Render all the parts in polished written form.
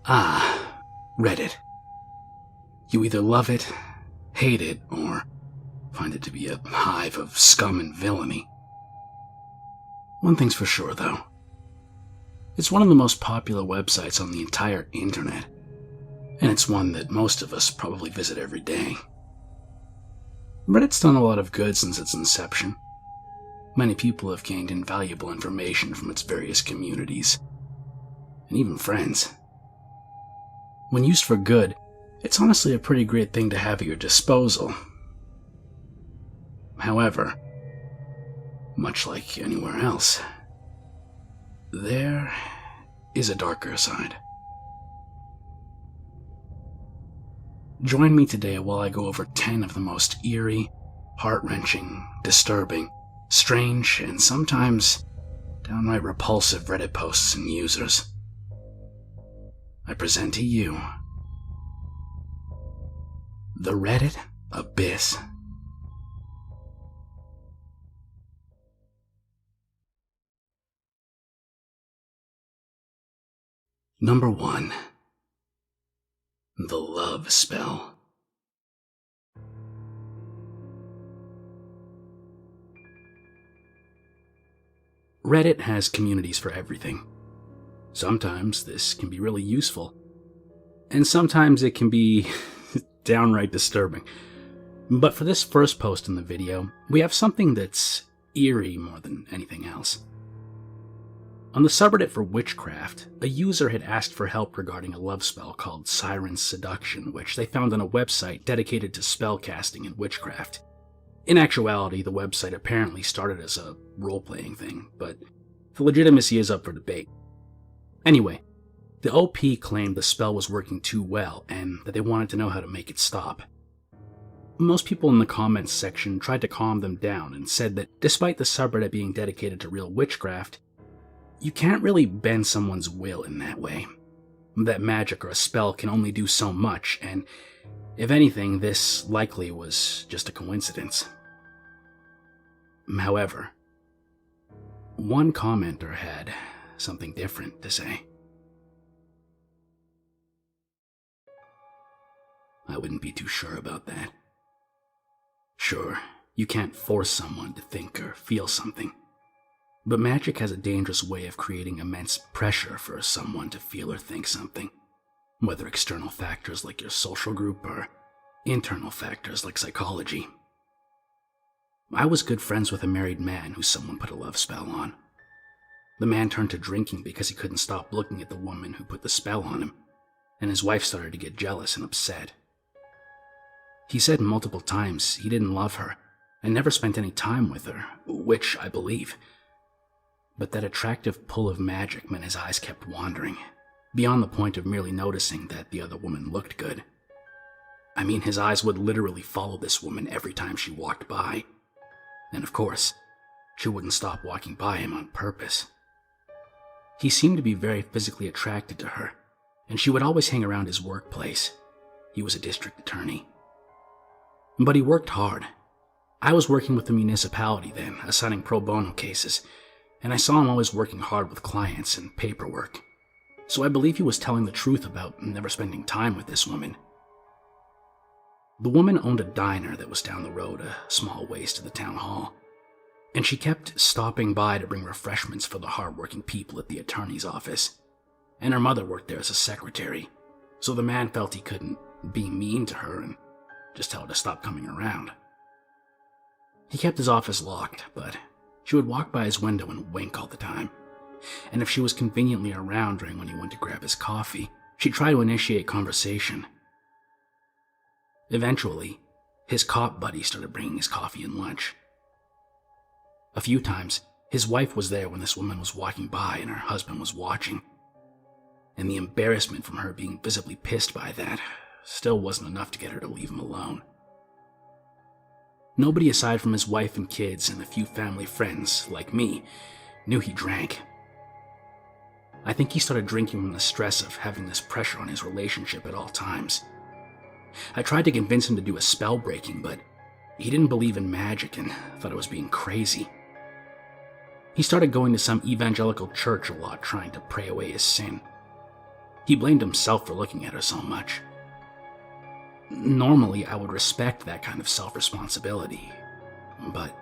Ah, Reddit. You either love it, hate it, or find it to be a hive of scum and villainy. One thing's for sure, though. It's one of the most popular websites on the entire internet, and it's one that most of us probably visit every day. Reddit's done a lot of good since its inception. Many people have gained invaluable information from its various communities, and even friends. When used for good, it's honestly a pretty great thing to have at your disposal. However, much like anywhere else, there is a darker side. Join me today while I go over 10 of the most eerie, heart-wrenching, disturbing, strange, and sometimes downright repulsive Reddit posts and users. I present to you the Reddit Abyss. Number 1. The Love Spell. Reddit has communities for everything. Sometimes this can be really useful, and sometimes it can be downright disturbing. But for this first post in the video, we have something that's eerie more than anything else. On the subreddit for witchcraft, a user had asked for help regarding a love spell called Siren Seduction, which they found on a website dedicated to spellcasting and witchcraft. In actuality, the website apparently started as a role-playing thing, but the legitimacy is up for debate. Anyway, the OP claimed the spell was working too well and that they wanted to know how to make it stop. Most people in the comments section tried to calm them down and said that despite the subreddit being dedicated to real witchcraft, you can't really bend someone's will in that way. That magic or a spell can only do so much, and if anything, this likely was just a coincidence. However, one commenter had something different to say. I wouldn't be too sure about that. Sure, you can't force someone to think or feel something, but magic has a dangerous way of creating immense pressure for someone to feel or think something, whether external factors like your social group or internal factors like psychology. I was good friends with a married man who someone put a love spell on. The man turned to drinking because he couldn't stop looking at the woman who put the spell on him, and his wife started to get jealous and upset. He said multiple times he didn't love her and never spent any time with her, which I believe. But that attractive pull of magic meant his eyes kept wandering, beyond the point of merely noticing that the other woman looked good. I mean, his eyes would literally follow this woman every time she walked by. And of course, she wouldn't stop walking by him on purpose. He seemed to be very physically attracted to her, and she would always hang around his workplace. He was a district attorney. But he worked hard. I was working with the municipality then, assigning pro bono cases, and I saw him always working hard with clients and paperwork. So I believe he was telling the truth about never spending time with this woman. The woman owned a diner that was down the road, a small ways to the town hall, and she kept stopping by to bring refreshments for the hard-working people at the attorney's office. And her mother worked there as a secretary, so the man felt he couldn't be mean to her and just tell her to stop coming around. He kept his office locked, but she would walk by his window and wink all the time. And if she was conveniently around during when he went to grab his coffee, she'd try to initiate conversation. Eventually, his cop buddy started bringing his coffee and lunch. A few times, his wife was there when this woman was walking by and her husband was watching. And the embarrassment from her being visibly pissed by that still wasn't enough to get her to leave him alone. Nobody aside from his wife and kids and a few family friends, like me, knew he drank. I think he started drinking from the stress of having this pressure on his relationship at all times. I tried to convince him to do a spell breaking, but he didn't believe in magic and thought I was being crazy. He started going to some evangelical church a lot, trying to pray away his sin. He blamed himself for looking at her so much. Normally, I would respect that kind of self-responsibility, but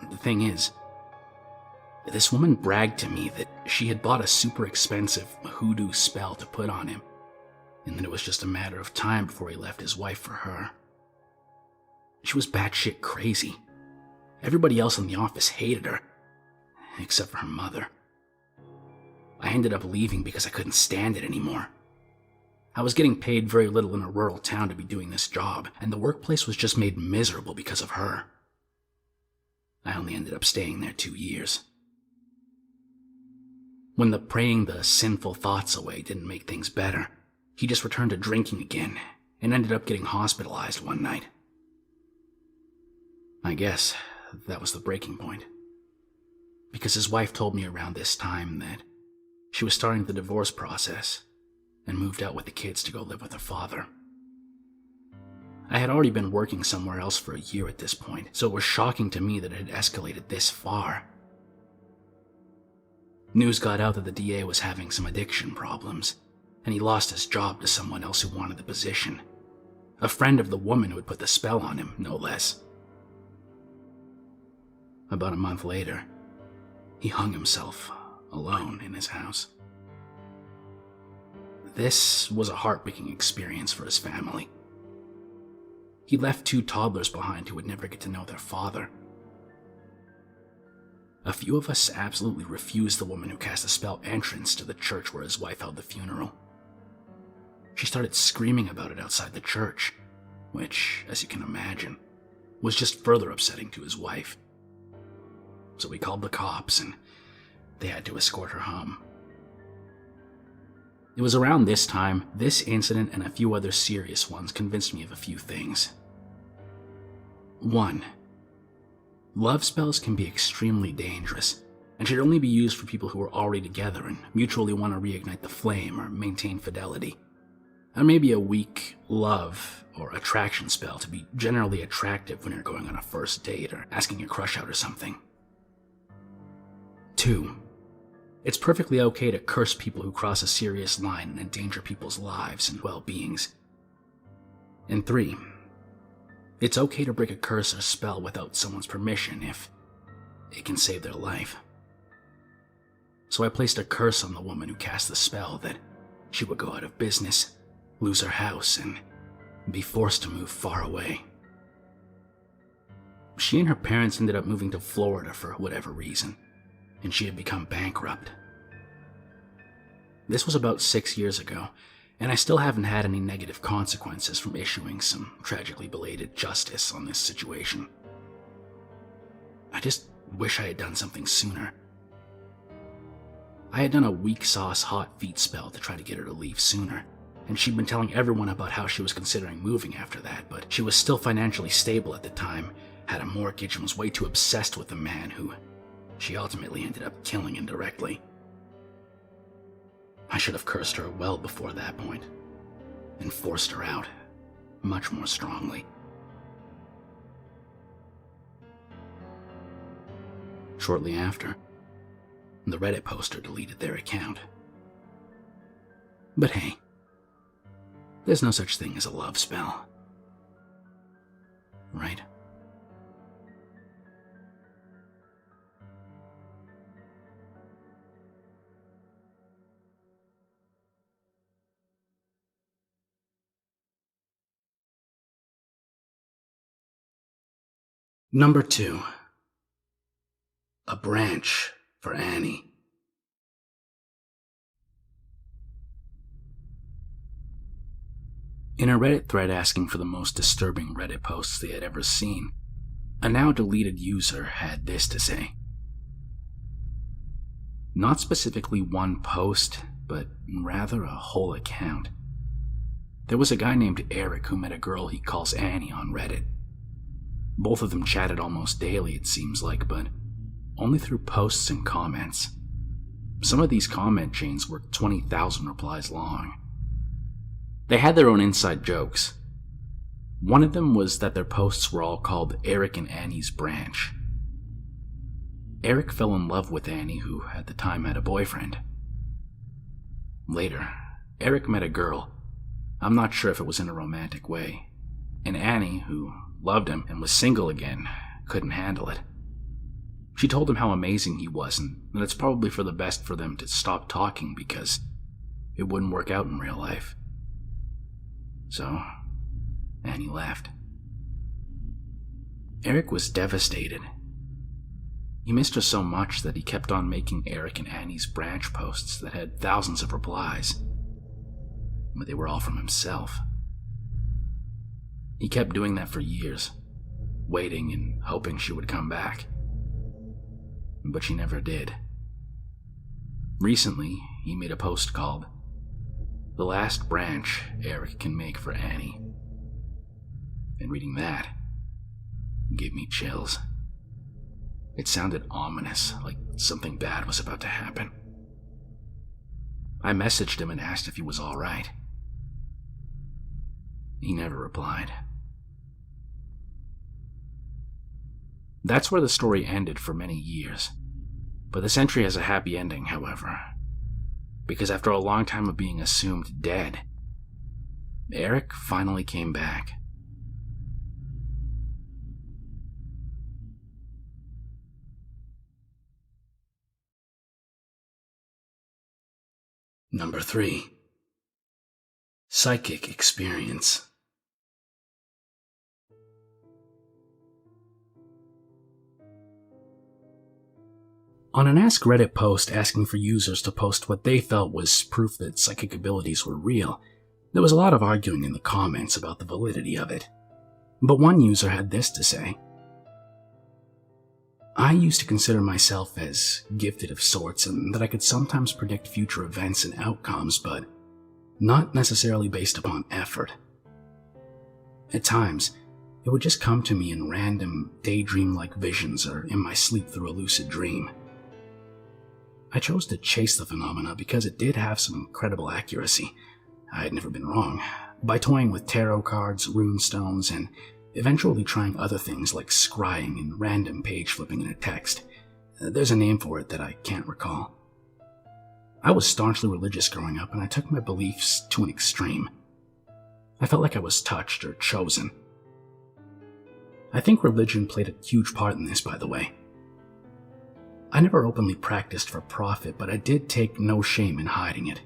the thing is, this woman bragged to me that she had bought a super expensive hoodoo spell to put on him, and that it was just a matter of time before he left his wife for her. She was batshit crazy. Everybody else in the office hated her, except for her mother. I ended up leaving because I couldn't stand it anymore. I was getting paid very little in a rural town to be doing this job, and the workplace was just made miserable because of her. I only ended up staying there 2 years. When the praying the sinful thoughts away didn't make things better, he just returned to drinking again and ended up getting hospitalized one night. I guess that was the breaking point, because his wife told me around this time that she was starting the divorce process and moved out with the kids to go live with her father. I had already been working somewhere else for a year at this point, so it was shocking to me that it had escalated this far. News got out that the DA was having some addiction problems, and he lost his job to someone else who wanted the position. A friend of the woman who had put the spell on him, no less. About a month later, he hung himself alone in his house. This was a heartbreaking experience for his family. He left 2 toddlers behind who would never get to know their father. A few of us absolutely refused the woman who cast the spell entrance to the church where his wife held the funeral. She started screaming about it outside the church, which, as you can imagine, was just further upsetting to his wife. So we called the cops, and they had to escort her home. It was around this time, this incident and a few other serious ones convinced me of a few things. 1. Love spells can be extremely dangerous, and should only be used for people who are already together and mutually want to reignite the flame or maintain fidelity. And maybe a weak love or attraction spell to be generally attractive when you're going on a first date or asking your crush out or something. 2. It's perfectly okay to curse people who cross a serious line and endanger people's lives and well-beings. And 3. It's okay to break a curse or spell without someone's permission if it can save their life. So I placed a curse on the woman who cast the spell that she would go out of business, lose her house, and be forced to move far away. She and her parents ended up moving to Florida for whatever reason, and she had become bankrupt. This was about 6 years ago, and I still haven't had any negative consequences from issuing some tragically belated justice on this situation. I just wish I had done something sooner. I had done a weak sauce hot feet spell to try to get her to leave sooner, and she'd been telling everyone about how she was considering moving after that, but she was still financially stable at the time, had a mortgage, and was way too obsessed with the man who she ultimately ended up killing indirectly. I should have cursed her well before that point, and forced her out much more strongly. Shortly after, the Reddit poster deleted their account. But hey, there's no such thing as a love spell, right? Number 2. A branch for Annie. In a Reddit thread asking for the most disturbing Reddit posts they had ever seen, a now deleted user had this to say. Not specifically one post, but rather a whole account. There was a guy named Eric who met a girl he calls Annie on Reddit. Both of them chatted almost daily, it seems like, but only through posts and comments. Some of these comment chains were 20,000 replies long. They had their own inside jokes. One of them was that their posts were all called Eric and Annie's Branch. Eric fell in love with Annie, who at the time had a boyfriend. Later, Eric met a girl. I'm not sure if it was in a romantic way. And Annie, who loved him and was single again, couldn't handle it. She told him how amazing he was and that it's probably for the best for them to stop talking because it wouldn't work out in real life. So, Annie left. Eric was devastated. He missed her so much that he kept on making Eric and Annie's branch posts that had thousands of replies, but they were all from himself. He kept doing that for years, waiting and hoping she would come back. But she never did. Recently, he made a post called "The Last Branch Eric Can Make for Annie." And reading that gave me chills. It sounded ominous, like something bad was about to happen. I messaged him and asked if he was all right. He never replied. That's where the story ended for many years. But this entry has a happy ending, however. Because after a long time of being assumed dead, Eric finally came back. Number 3. Psychic Experience. On an Ask Reddit post asking for users to post what they felt was proof that psychic abilities were real, there was a lot of arguing in the comments about the validity of it. But one user had this to say: "I used to consider myself as gifted of sorts and that I could sometimes predict future events and outcomes, but not necessarily based upon effort. At times, it would just come to me in random, daydream-like visions or in my sleep through a lucid dream. I chose to chase the phenomena because it did have some incredible accuracy. I had never been wrong, by toying with tarot cards, rune stones, and eventually trying other things like scrying and random page flipping in a text. There's a name for it that I can't recall. I was staunchly religious growing up, and I took my beliefs to an extreme. I felt like I was touched or chosen. I think religion played a huge part in this, by the way. I never openly practiced for profit, but I did take no shame in hiding it.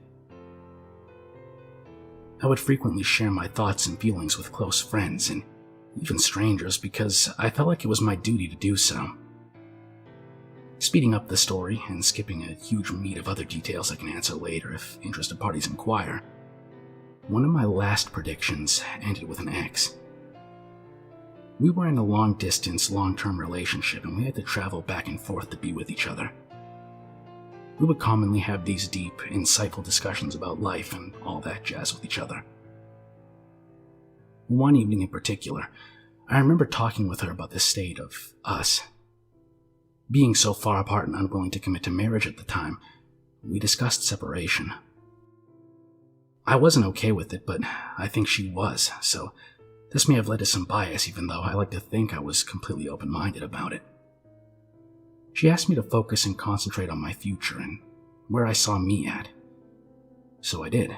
I would frequently share my thoughts and feelings with close friends and even strangers because I felt like it was my duty to do so. Speeding up the story and skipping a huge meat of other details I can answer later if interested parties inquire, one of my last predictions ended with an ex. We were in a long-distance, long-term relationship, and we had to travel back and forth to be with each other. We would commonly have these deep, insightful discussions about life and all that jazz with each other. One evening in particular, I remember talking with her about the state of us. Being so far apart and unwilling to commit to marriage at the time, we discussed separation. I wasn't okay with it, but I think she was, so this may have led to some bias, even though I like to think I was completely open-minded about it. She asked me to focus and concentrate on my future and where I saw me at. So I did.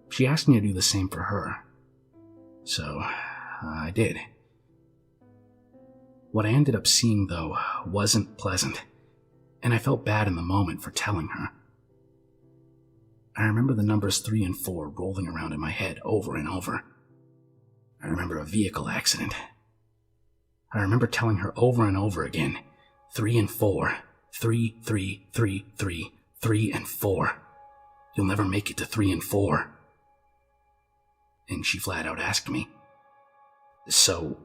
She asked me to do the same for her. So I did. What I ended up seeing, though, wasn't pleasant, and I felt bad in the moment for telling her. I remember the numbers 3 and 4 rolling around in my head over and over. I remember a vehicle accident. I remember telling her over and over again, 3 and 4, 3, 3, 3, 3, 3 and 4. You'll never make it to 3 and 4. And she flat out asked me, "So,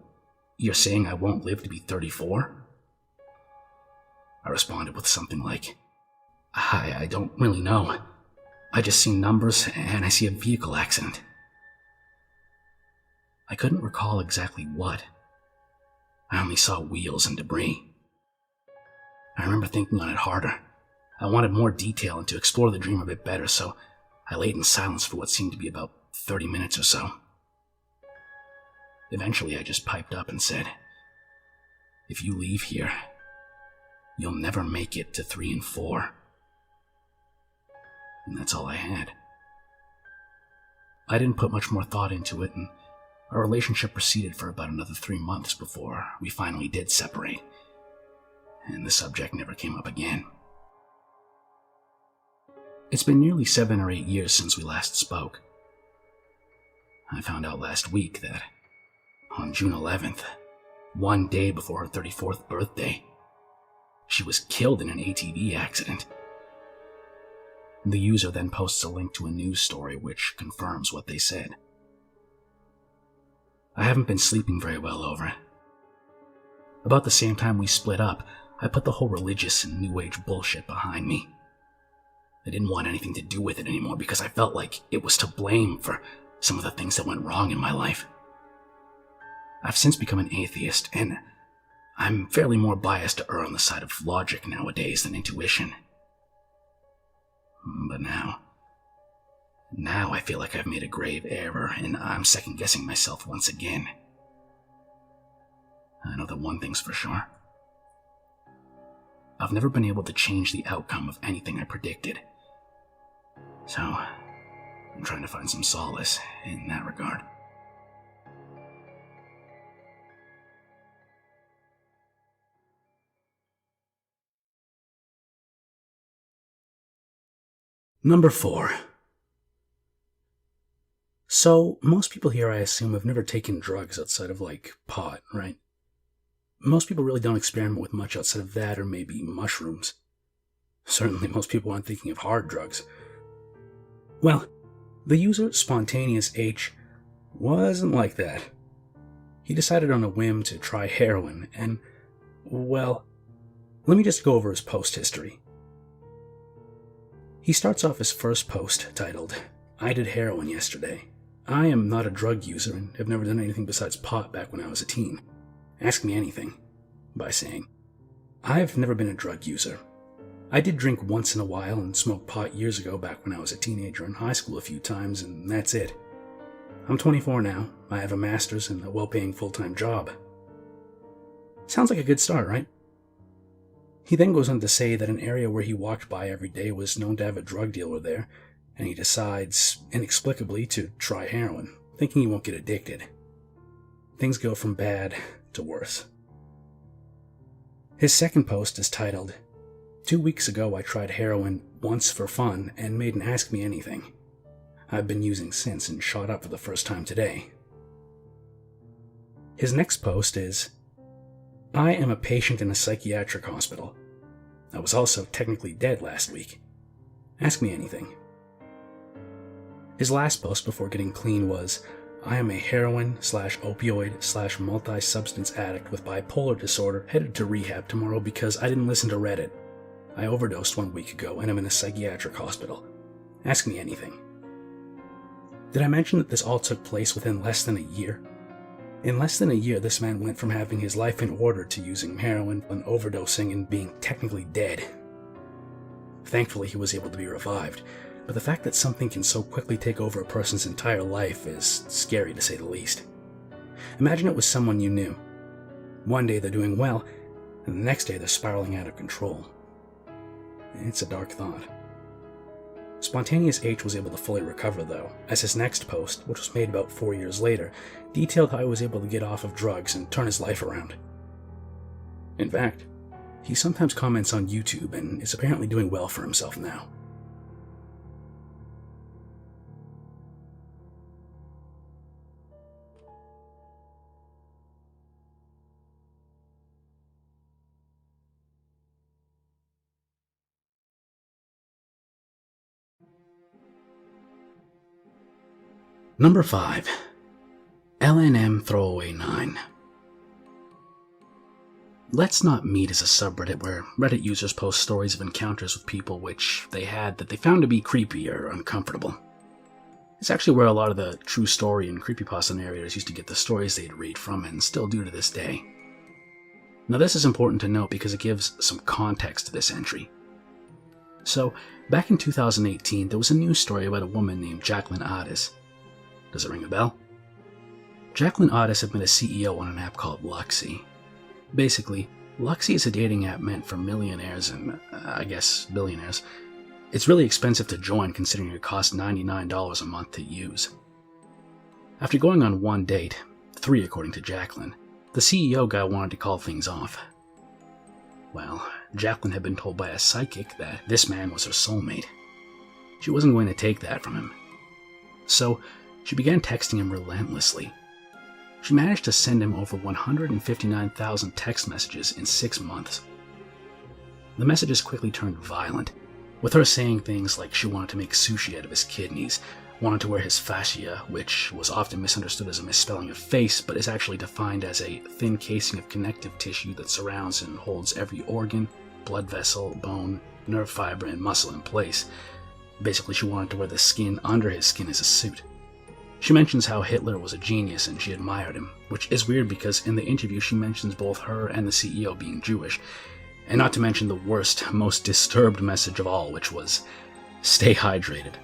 you're saying I won't live to be 34? I responded with something like, I don't really know. I just see numbers and I see a vehicle accident." I couldn't recall exactly what. I only saw wheels and debris. I remember thinking on it harder. I wanted more detail and to explore the dream a bit better, so I laid in silence for what seemed to be about 30 minutes or so. Eventually, I just piped up and said, "If you leave here, you'll never make it to 3 and 4. and that's all I had. I didn't put much more thought into it, and our relationship proceeded for about another 3 months before we finally did separate, and the subject never came up again. It's been nearly 7 or 8 years since we last spoke. I found out last week that on June 11th, one day before her 34th birthday, she was killed in an ATV accident. The user then posts a link to a news story which confirms what they said. I haven't been sleeping very well over it. About the same time we split up, I put the whole religious and New Age bullshit behind me. I didn't want anything to do with it anymore because I felt like it was to blame for some of the things that went wrong in my life. I've since become an atheist, and I'm fairly more biased to err on the side of logic nowadays than intuition. But now I feel like I've made a grave error, and I'm second-guessing myself once again. I know that one thing's for sure. I've never been able to change the outcome of anything I predicted. So, I'm trying to find some solace in that regard. Number 4. So, most people here, I assume, have never taken drugs outside of, pot, right? Most people really don't experiment with much outside of that, or maybe mushrooms. Certainly, most people aren't thinking of hard drugs. Well, the user Spontaneous H wasn't like that. He decided on a whim to try heroin, and, well, let me just go over his post history. He starts off his first post titled, "I did heroin yesterday. I am not a drug user and have never done anything besides pot back when I was a teen. Ask me anything," by saying, "I've never been a drug user. I did drink once in a while and smoked pot years ago back when I was a teenager in high school a few times, and that's it. I'm 24 now, I have a master's and a well-paying full-time job." Sounds like a good start, right? He then goes on to say that an area where he walked by every day was known to have a drug dealer there, and he decides, inexplicably, to try heroin, thinking he won't get addicted. Things go from bad to worse. His second post is titled, "2 weeks ago I tried heroin once for fun and made an Ask Me Anything. I've been using since and shot up for the first time today." His next post is, "I am a patient in a psychiatric hospital. I was also technically dead last week. Ask me anything." His last post before getting clean was, "I am a heroin/opioid/multi-substance addict with bipolar disorder headed to rehab tomorrow because I didn't listen to Reddit. I overdosed 1 week ago and I'm in a psychiatric hospital. Ask me anything." Did I mention that this all took place within less than a year? In less than a year, this man went from having his life in order to using heroin and overdosing and being technically dead. Thankfully, he was able to be revived, but the fact that something can so quickly take over a person's entire life is scary to say the least. Imagine it was someone you knew. One day they're doing well, and the next day they're spiraling out of control. It's a dark thought. Spontaneous H was able to fully recover, though, as his next post, which was made about 4 years later, detailed how he was able to get off of drugs and turn his life around. In fact, he sometimes comments on YouTube and is apparently doing well for himself now. Number 5. LNM Throwaway 9. Let's Not Meet is a subreddit where Reddit users post stories of encounters with people which they had that they found to be creepy or uncomfortable. It's actually where a lot of the true story and creepypasta narrators used to get the stories they'd read from and still do to this day. Now this is important to note because it gives some context to this entry. So, back in 2018, there was a news story about a woman named Jacqueline Otis. Does it ring a bell? Jacqueline Otis had been a CEO on an app called Luxy. Basically, Luxy is a dating app meant for millionaires and, I guess, billionaires. It's really expensive to join considering it costs $99 a month to use. After going on one date, 3 according to Jacqueline, the CEO guy wanted to call things off. Well, Jacqueline had been told by a psychic that this man was her soulmate. She wasn't going to take that from him. So, she began texting him relentlessly. She managed to send him over 159,000 text messages in 6 months. The messages quickly turned violent, with her saying things like she wanted to make sushi out of his kidneys, wanted to wear his fascia, which was often misunderstood as a misspelling of face, but is actually defined as a thin casing of connective tissue that surrounds and holds every organ, blood vessel, bone, nerve fiber, and muscle in place. Basically, she wanted to wear the skin under his skin as a suit. She mentions how Hitler was a genius and she admired him, which is weird because in the interview she mentions both her and the CEO being Jewish, and not to mention the worst, most disturbed message of all, which was, "Stay hydrated."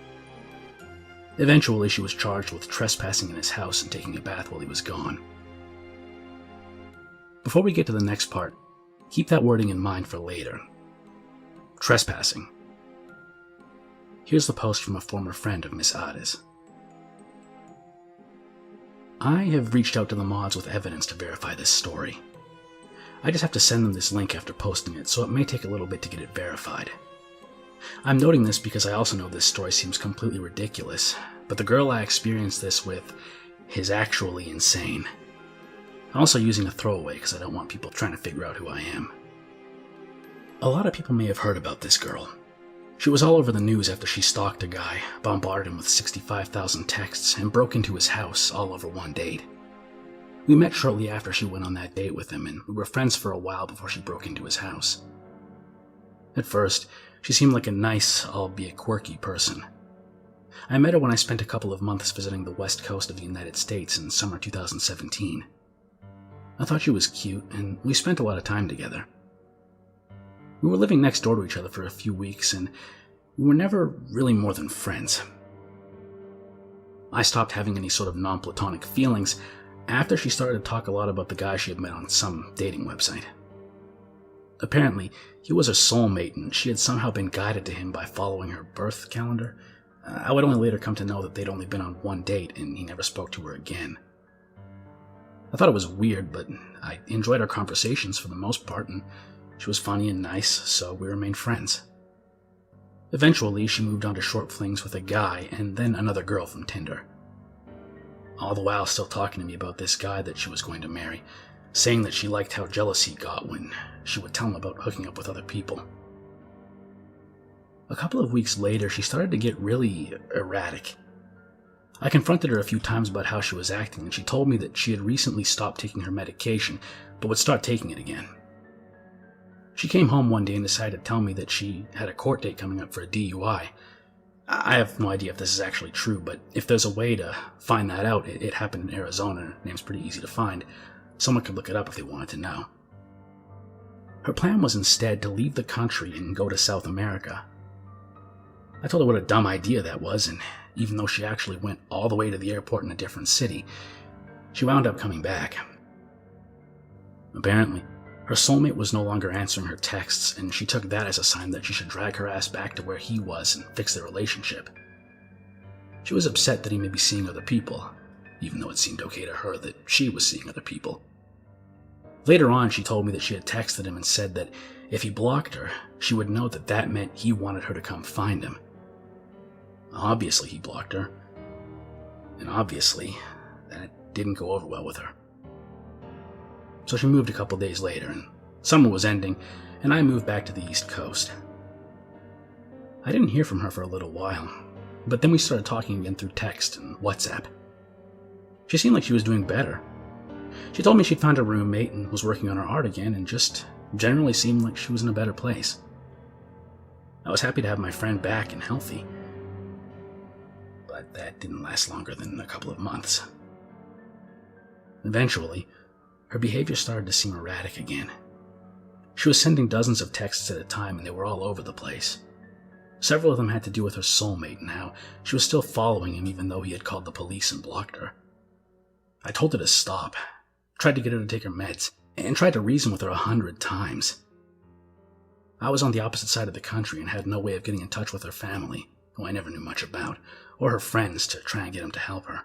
Eventually, she was charged with trespassing in his house and taking a bath while he was gone. Before we get to the next part, keep that wording in mind for later. Trespassing. Here's the post from a former friend of Miss Ada's. I have reached out to the mods with evidence to verify this story. I just have to send them this link after posting it, so it may take a little bit to get it verified. I'm noting this because I also know this story seems completely ridiculous, but the girl I experienced this with is actually insane. I'm also using a throwaway because I don't want people trying to figure out who I am. A lot of people may have heard about this girl. She was all over the news after she stalked a guy, bombarded him with 65,000 texts, and broke into his house all over one date. We met shortly after she went on that date with him, and we were friends for a while before she broke into his house. At first, she seemed like a nice, albeit quirky person. I met her when I spent a couple of months visiting the west coast of the United States in summer 2017. I thought she was cute, and we spent a lot of time together. We were living next door to each other for a few weeks, and we were never really more than friends. I stopped having any sort of non-platonic feelings after she started to talk a lot about the guy she had met on some dating website. Apparently, he was her soulmate, and she had somehow been guided to him by following her birth calendar. I would only later come to know that they'd only been on one date, and he never spoke to her again. I thought it was weird, but I enjoyed our conversations for the most part, and she was funny and nice, so we remained friends. Eventually, she moved on to short flings with a guy, and then another girl from Tinder. All the while still talking to me about this guy that she was going to marry, saying that she liked how jealous he got when she would tell him about hooking up with other people. A couple of weeks later, she started to get really erratic. I confronted her a few times about how she was acting, and she told me that she had recently stopped taking her medication, but would start taking it again. She came home one day and decided to tell me that she had a court date coming up for a DUI. I have no idea if this is actually true, but if there's a way to find that out, it happened in Arizona, and her name's pretty easy to find. Someone could look it up if they wanted to know. Her plan was instead to leave the country and go to South America. I told her what a dumb idea that was, and even though she actually went all the way to the airport in a different city, she wound up coming back. Apparently, her soulmate was no longer answering her texts, and she took that as a sign that she should drag her ass back to where he was and fix their relationship. She was upset that he may be seeing other people, even though it seemed okay to her that she was seeing other people. Later on, she told me that she had texted him and said that if he blocked her, she would know that that meant he wanted her to come find him. Obviously, he blocked her, and obviously, that didn't go over well with her. So she moved a couple days later, and summer was ending, and I moved back to the East Coast. I didn't hear from her for a little while, but then we started talking again through text and WhatsApp. She seemed like she was doing better. She told me she'd found a roommate and was working on her art again, and just generally seemed like she was in a better place. I was happy to have my friend back and healthy, but that didn't last longer than a couple of months. Eventually, her behavior started to seem erratic again. She was sending dozens of texts at a time, and they were all over the place. Several of them had to do with her soulmate and how she was still following him even though he had called the police and blocked her. I told her to stop, tried to get her to take her meds, and tried to reason with her 100 times. I was on the opposite side of the country and had no way of getting in touch with her family, who I never knew much about, or her friends to try and get them to help her.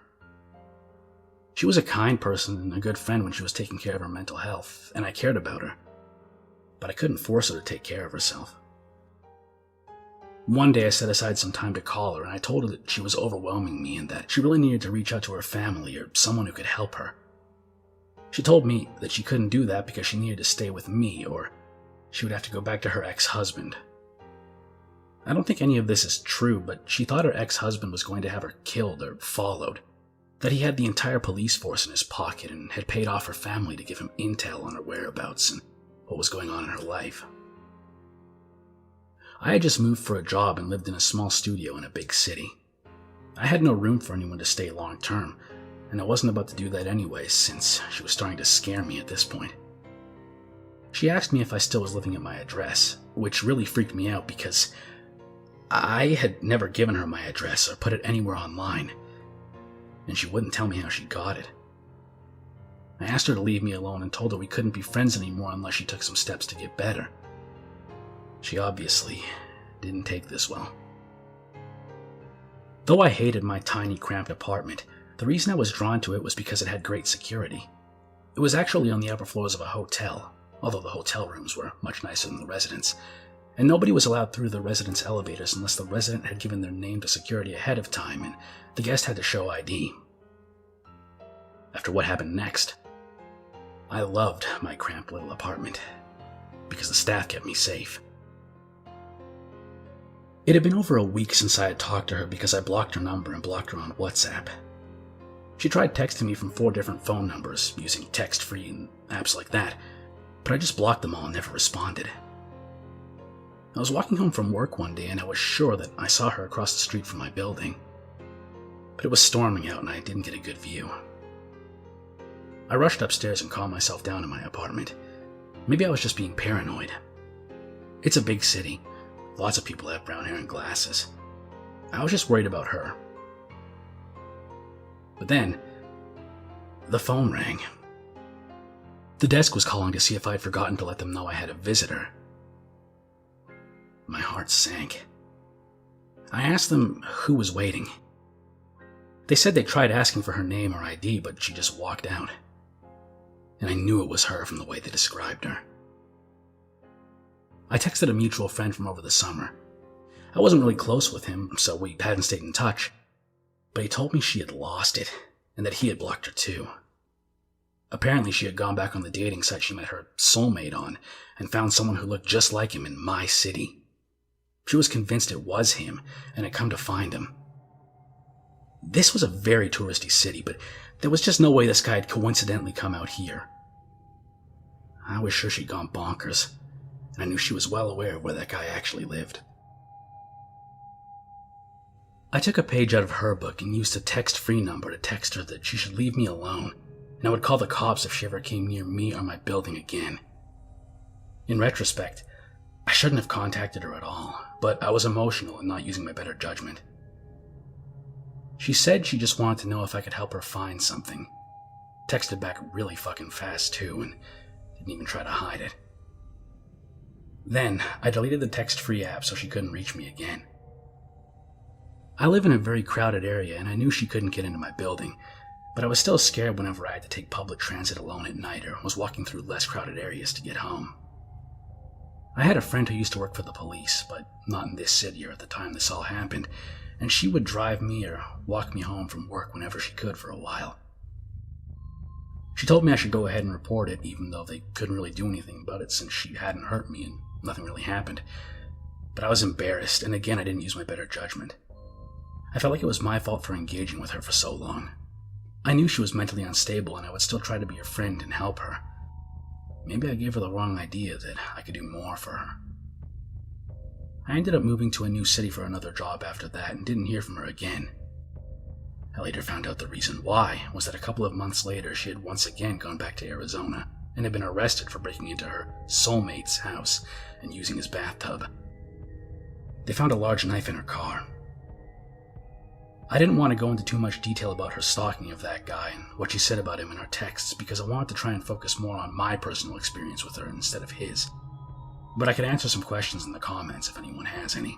She was a kind person and a good friend when she was taking care of her mental health, and I cared about her. But I couldn't force her to take care of herself. One day I set aside some time to call her, and I told her that she was overwhelming me and that she really needed to reach out to her family or someone who could help her. She told me that she couldn't do that because she needed to stay with me, or she would have to go back to her ex-husband. I don't think any of this is true, but she thought her ex-husband was going to have her killed or followed, that he had the entire police force in his pocket and had paid off her family to give him intel on her whereabouts and what was going on in her life. I had just moved for a job and lived in a small studio in a big city. I had no room for anyone to stay long term, and I wasn't about to do that anyway since she was starting to scare me at this point. She asked me if I still was living at my address, which really freaked me out because I had never given her my address or put it anywhere online, and she wouldn't tell me how she got it. I asked her to leave me alone and told her we couldn't be friends anymore unless she took some steps to get better. She obviously didn't take this well. Though I hated my tiny, cramped apartment, the reason I was drawn to it was because it had great security. It was actually on the upper floors of a hotel, although the hotel rooms were much nicer than the residence, and nobody was allowed through the residence elevators unless the resident had given their name to security ahead of time, and the guest had to show ID. After what happened next, I loved my cramped little apartment, because the staff kept me safe. It had been over a week since I had talked to her because I blocked her number and blocked her on WhatsApp. She tried texting me from 4 different phone numbers, using text-free and apps like that, but I just blocked them all and never responded. I was walking home from work one day and I was sure that I saw her across the street from my building. But it was storming out and I didn't get a good view. I rushed upstairs and calmed myself down in my apartment. Maybe I was just being paranoid. It's a big city. Lots of people have brown hair and glasses. I was just worried about her. But then, the phone rang. The desk was calling to see if I had forgotten to let them know I had a visitor. My heart sank. I asked them who was waiting. They said they tried asking for her name or ID, but she just walked out. And I knew it was her from the way they described her. I texted a mutual friend from over the summer. I wasn't really close with him, so we hadn't stayed in touch. But he told me she had lost it, and that he had blocked her too. Apparently she had gone back on the dating site she met her soulmate on, and found someone who looked just like him in my city. She was convinced it was him, and had come to find him. This was a very touristy city, but there was just no way this guy had coincidentally come out here. I was sure she'd gone bonkers, and I knew she was well aware of where that guy actually lived. I took a page out of her book and used a text-free number to text her that she should leave me alone, and I would call the cops if she ever came near me or my building again. In retrospect, I shouldn't have contacted her at all, but I was emotional and not using my better judgment. She said she just wanted to know if I could help her find something. Texted back really fucking fast too, and didn't even try to hide it. Then, I deleted the text-free app so she couldn't reach me again. I live in a very crowded area and I knew she couldn't get into my building, but I was still scared whenever I had to take public transit alone at night or was walking through less crowded areas to get home. I had a friend who used to work for the police, but not in this city or at the time this all happened, and she would drive me or walk me home from work whenever she could for a while. She told me I should go ahead and report it, even though they couldn't really do anything about it since she hadn't hurt me and nothing really happened. But I was embarrassed, and again I didn't use my better judgment. I felt like it was my fault for engaging with her for so long. I knew she was mentally unstable and I would still try to be her friend and help her. Maybe I gave her the wrong idea that I could do more for her. I ended up moving to a new city for another job after that and didn't hear from her again. I later found out the reason why was that a couple of months later she had once again gone back to Arizona and had been arrested for breaking into her soulmate's house and using his bathtub. They found a large knife in her car. I didn't want to go into too much detail about her stalking of that guy and what she said about him in her texts because I wanted to try and focus more on my personal experience with her instead of his. but I could answer some questions in the comments if anyone has any.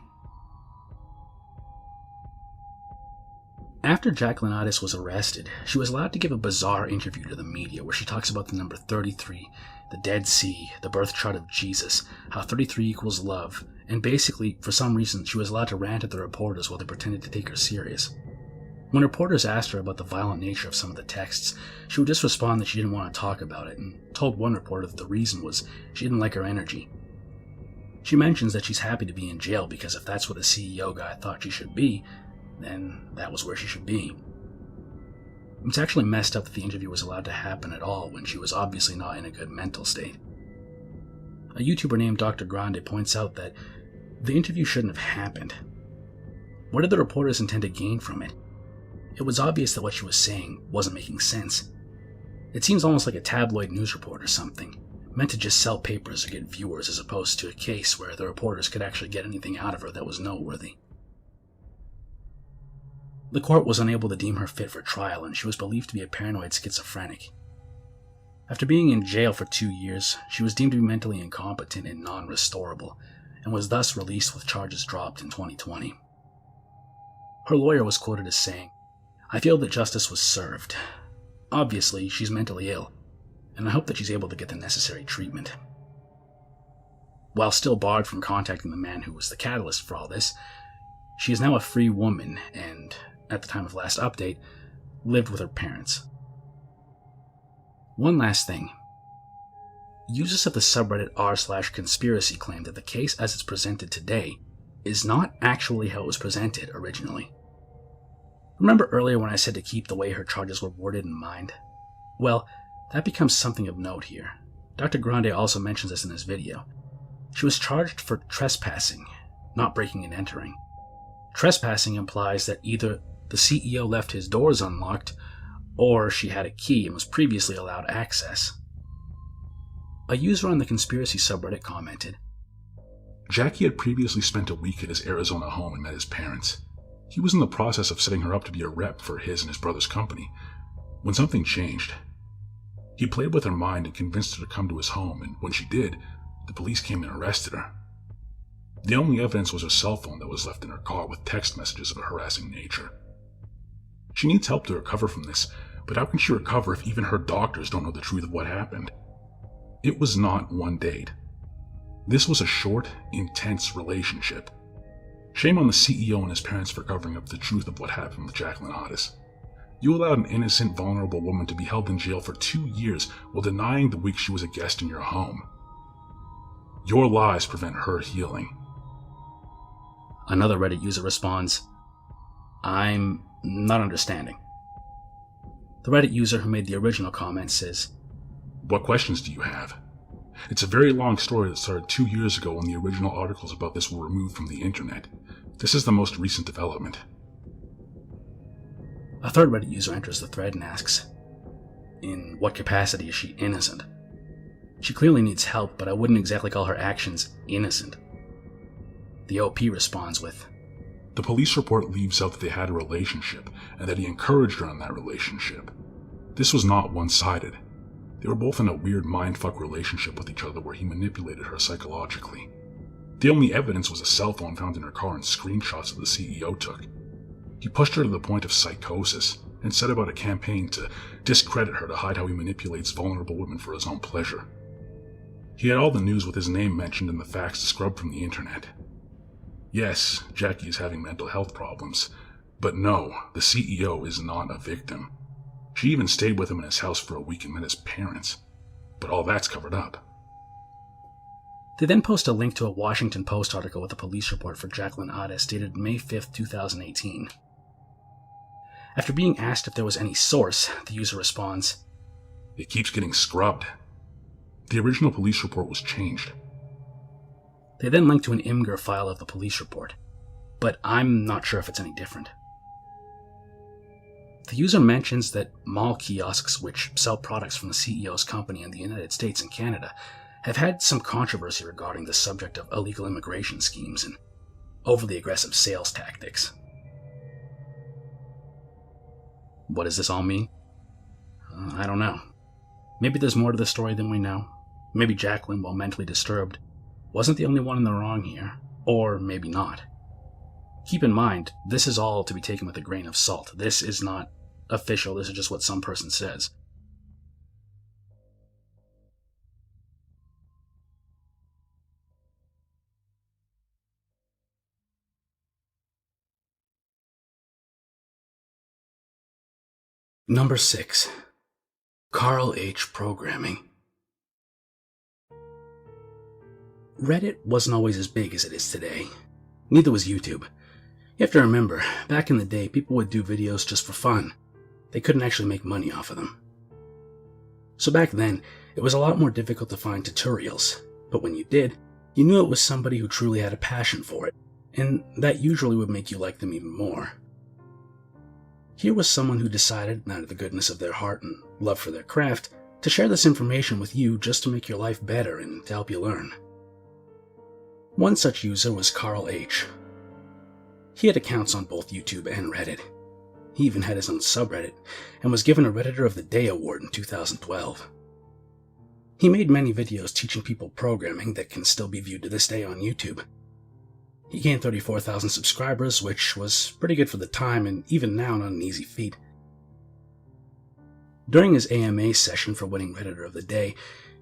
After Jacqueline Otis was arrested, she was allowed to give a bizarre interview to the media where she talks about the number 33, the Dead Sea, the birth chart of Jesus, how 33 equals love, and basically, for some reason, she was allowed to rant at the reporters while they pretended to take her serious. When reporters asked her about the violent nature of some of the texts, she would just respond that she didn't want to talk about it, and told one reporter that the reason was she didn't like her energy. She mentions that she's happy to be in jail because if that's what a CEO guy thought she should be, then that was where she should be. It's actually messed up that the interview was allowed to happen at all when she was obviously not in a good mental state. A YouTuber named Dr. Grande points out that the interview shouldn't have happened. What did the reporters intend to gain from it? It was obvious that what she was saying wasn't making sense. It seems almost like a tabloid news report or something, meant to just sell papers or get viewers as opposed to a case where the reporters could actually get anything out of her that was noteworthy. The court was unable to deem her fit for trial, and she was believed to be a paranoid schizophrenic. After being in jail for 2 years, she was deemed to be mentally incompetent and non-restorable, and was thus released with charges dropped in 2020. Her lawyer was quoted as saying, "I feel that justice was served. Obviously, she's mentally ill, and I hope that she's able to get the necessary treatment." While still barred from contacting the man who was the catalyst for all this, she is now a free woman and, at the time of last update, lived with her parents. One last thing. Users of the subreddit r/conspiracy claim that the case as it's presented today is not actually how it was presented originally. Remember earlier when I said to keep the way her charges were worded in mind? Well, that becomes something of note here. Dr. Grande also mentions this in his video. She was charged for trespassing, not breaking and entering. Trespassing implies that either the CEO left his doors unlocked, or she had a key and was previously allowed access. A user on the conspiracy subreddit commented, Jackie had previously spent a week at his Arizona home and met his parents. He was in the process of setting her up to be a rep for his and his brother's company, when something changed. He played with her mind and convinced her to come to his home, and when she did, the police came and arrested her. The only evidence was her cell phone that was left in her car with text messages of a harassing nature. She needs help to recover from this, but how can she recover if even her doctors don't know the truth of what happened? It was not one date. This was a short, intense relationship. Shame on the CEO and his parents for covering up the truth of what happened with Jacqueline Otis. You allowed an innocent, vulnerable woman to be held in jail for 2 years while denying the week she was a guest in your home. Your lies prevent her healing. Another Reddit user responds, "I'm not understanding." The Reddit user who made the original comment says, What questions do you have? It's a very long story that started 2 years ago when the original articles about this were removed from the internet. This is the most recent development. A third Reddit user enters the thread and asks, "In what capacity is she innocent? She clearly needs help, but I wouldn't exactly call her actions innocent." The OP responds with, The police report leaves out that they had a relationship and that he encouraged her in that relationship. This was not one-sided. They were both in a weird mindfuck relationship with each other where he manipulated her psychologically. The only evidence was a cell phone found in her car and screenshots that the CEO took. He pushed her to the point of psychosis and set about a campaign to discredit her to hide how he manipulates vulnerable women for his own pleasure. He had all the news with his name mentioned and the facts scrubbed from the internet. Yes, Jackie is having mental health problems, but no, the CEO is not a victim. She even stayed with him in his house for a week and met his parents, but all that's covered up. They then post a link to a Washington Post article with a police report for Jacqueline Otis dated May 5th, 2018. After being asked if there was any source, the user responds, It keeps getting scrubbed. The original police report was changed. They then link to an Imgur file of the police report, but I'm not sure if it's any different. The user mentions that mall kiosks which sell products from the CEO's company in the United States and Canada have had some controversy regarding the subject of illegal immigration schemes and overly aggressive sales tactics. What does this all mean? I don't know. Maybe there's more to the story than we know. Maybe Jacqueline, while mentally disturbed, wasn't the only one in the wrong here, or maybe not. Keep in mind, this is all to be taken with a grain of salt. This is not official, this is just what some person says. Number 6. Carl H. Programming. Reddit wasn't always as big as it is today. Neither was YouTube. You have to remember, back in the day, people would do videos just for fun. They couldn't actually make money off of them. So back then, it was a lot more difficult to find tutorials, but when you did, you knew it was somebody who truly had a passion for it, and that usually would make you like them even more. Here was someone who decided, out of the goodness of their heart and love for their craft, to share this information with you just to make your life better and to help you learn. One such user was Carl H. He had accounts on both YouTube and Reddit. He even had his own subreddit, and was given a Redditor of the Day award in 2012. He made many videos teaching people programming that can still be viewed to this day on YouTube. He gained 34,000 subscribers, which was pretty good for the time, and even now not an easy feat. During his AMA session for winning Redditor of the Day,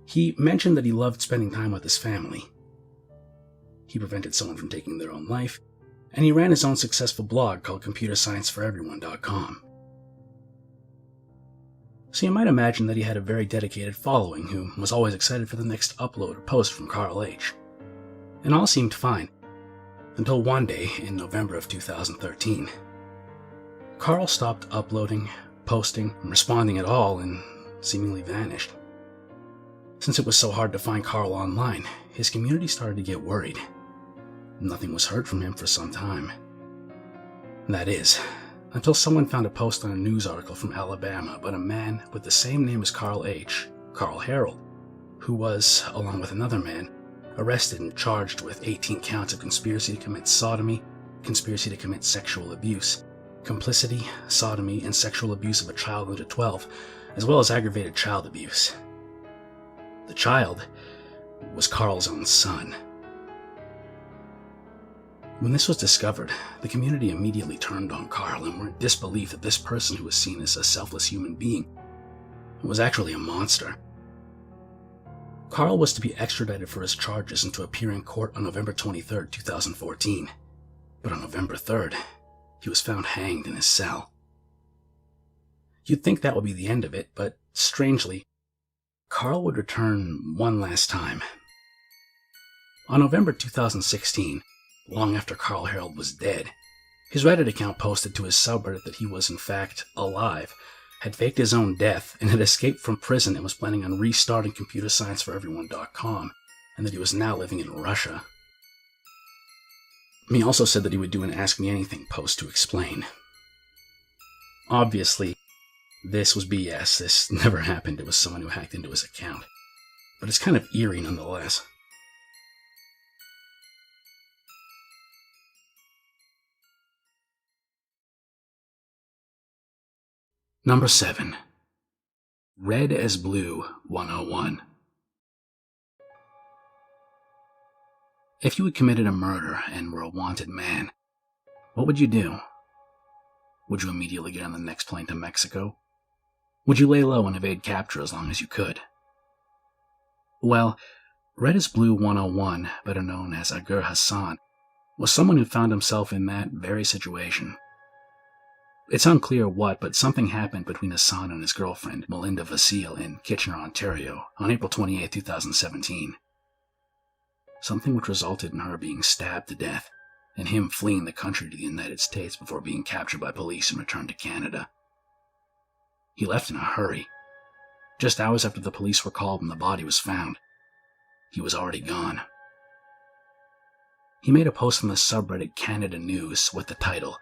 he mentioned that he loved spending time with his family. He prevented someone from taking their own life, and he ran his own successful blog called ComputerScienceForEveryone.com. So you might imagine that he had a very dedicated following who was always excited for the next upload or post from Carl H. And all seemed fine, until one day in November of 2013. Carl stopped uploading, posting, and responding at all and seemingly vanished. Since it was so hard to find Carl online, his community started to get worried. Nothing was heard from him for some time. That is, until someone found a post on a news article from Alabama about a man with the same name as Carl H., Carl Harold, who was, along with another man, arrested and charged with 18 counts of conspiracy to commit sodomy, conspiracy to commit sexual abuse, complicity, sodomy, and sexual abuse of a child under 12, as well as aggravated child abuse. The child was Carl's own son. When this was discovered, the community immediately turned on Carl and were in disbelief that this person who was seen as a selfless human being was actually a monster. Carl was to be extradited for his charges and to appear in court on November 23, 2014. But on November 3rd, he was found hanged in his cell. You'd think that would be the end of it, but strangely, Carl would return one last time. On November 2016, long after Carl Harold was dead, his Reddit account posted to his subreddit that he was in fact alive, had faked his own death, and had escaped from prison and was planning on restarting ComputerScienceForEveryone.com, and that he was now living in Russia. He also said that he would do an Ask Me Anything post to explain. Obviously, this was BS. This never happened. It was someone who hacked into his account. But it's kind of eerie nonetheless. Number 7. Red as Blue 101. If you had committed a murder and were a wanted man, what would you do? Would you immediately get on the next plane to Mexico? Would you lay low and evade capture as long as you could? Well, Red as Blue 101, better known as Agur Hassan, was someone who found himself in that very situation. It's unclear what, but something happened between Hassan and his girlfriend, Melinda Vasile, in Kitchener, Ontario, on April 28, 2017. Something which resulted in her being stabbed to death, and him fleeing the country to the United States before being captured by police and returned to Canada. He left in a hurry. Just hours after the police were called and the body was found, he was already gone. He made a post on the subreddit Canada News with the title,